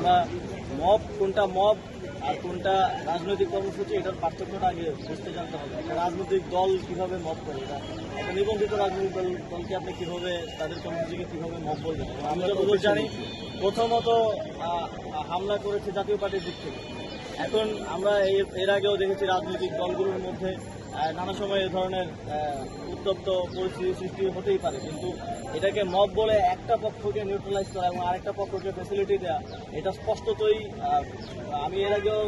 আমরা কোনটা মব আর কোনটা রাজনৈতিক কর্মসূচি, এটার পার্থক্যটা আগে বুঝতে জানতে হবে। একটা রাজনৈতিক দল কিভাবে মব করে, একটা নিবন্ধিত রাজনৈতিক দলকে আপনি কিভাবে তাদের কর্মসূচিকে কিভাবে মব বলবেন। আমি যতদূর জানি প্রথমত হামলা করেছে জাতীয় পার্টির দিক থেকে। এখন আমরা এর আগেও দেখেছি রাজনৈতিক দলগুলোর মধ্যে নানা সময় এ ধরনের উত্তপ্ত পরিস্থিতি সৃষ্টি হতেই পারে, কিন্তু এটাকে মব বলে একটা পক্ষকে নিউট্রালাইজ করা এবং আরেকটা পক্ষকে ফ্যাসিলিটি দেওয়া, এটা স্পষ্টতই আমি এর আগেও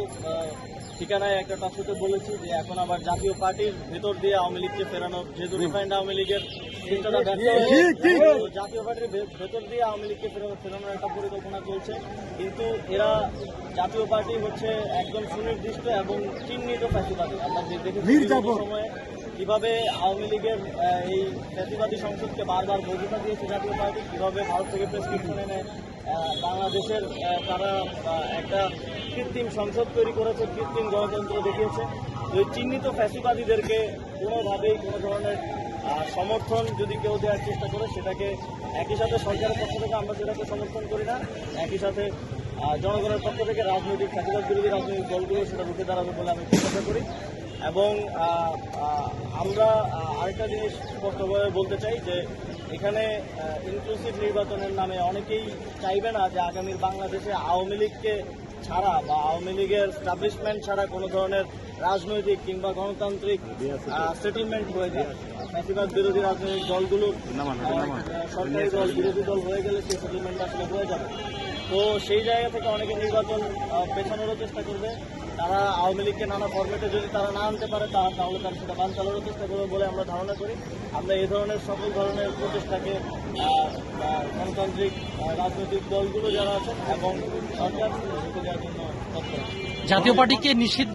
ঠিকানায় একটা টকশোতে বলেছি যে এখন আবার জাতীয় পার্টির ভেতর দিয়ে আওয়ামী লীগকে ফেরানো, যেহেতু রিফাইন্ড আওয়ামী লীগের চিন্তাটা ব্যর্থ হয়েছে, জাতীয় পার্টির ভেতর দিয়ে আওয়ামী লীগকে ফেরানোর একটা পরিকল্পনা চলছে। কিন্তু এরা জাতীয় পার্টি হচ্ছে একদম সুনির্দিষ্ট এবং চিহ্নিত ফ্যাসিবাদী। আমরা দেখেছি সময়ে কিভাবে আওয়ামী লীগের এই ফ্যাসিবাদী সংসদকে বারবার বৈধতা দিয়েছে জাতীয় পার্টি, কিভাবে ভারত থেকে প্রেসক্রিপশন এনে বাংলাদেশের তারা একটা কৃত্রিম সংসদ তৈরি করেছে, কৃত্রিম গণতন্ত্র দেখিয়েছে। ওই চিহ্নিত ফ্যাসিবাদীদেরকে কোনোভাবেই কোনো ধরনের সমর্থন যদি কেউ দেওয়ার চেষ্টা করে, সেটাকে একই সাথে সরকারের পক্ষ থেকে আমরা সেটাকে সমর্থন করি না, একই সাথে জনগণের পক্ষ থেকে রাজনৈতিক ফ্যাসিবাদ বিরোধী রাজনৈতিক দলগুলো সেটা রুখে দাঁড়াবে বলে আমি চেষ্টা করি। এবং আমরা আরেকটা জিনিস স্পষ্টভাবে বলতে চাই যে এখানে ইনক্লুসিভ নির্বাচনের নামে অনেকেই চাইবে না যে আগামীর বাংলাদেশে আওয়ামী লীগকে ছাড়া বা আওয়ামী লীগের স্টাবলিশমেন্ট ছাড়া কোনো ধরনের রাজনৈতিক কিংবা গণতান্ত্রিক সেটেলমেন্ট হয়ে যায়। ফ্যাসিবাদ বিরোধী রাজনৈতিক দলগুলো সরকারি দল বিরোধী দল হয়ে গেলে সেই সেটেলমেন্ট আসলে হয়ে যাবে। তো সেই জায়গা থেকে অনেকে নির্বাচন পেছানোরও চেষ্টা করবে। তারা আওয়ামী লীগকে নানা ফরম্যাটে যদি তারা না আনতে পারে তাহলে তারা সেটা বান চালানোর চেষ্টা করবে বলে আমরা ধারণা করি। আমরা এই ধরনের সকল ধরনের প্রচেষ্টাকে গণতান্ত্রিক রাজনৈতিক দলগুলো যারা আছেন এবং সরকার দেওয়ার জন্য তৎপর। জাতীয় পার্টিকে নিষিদ্ধ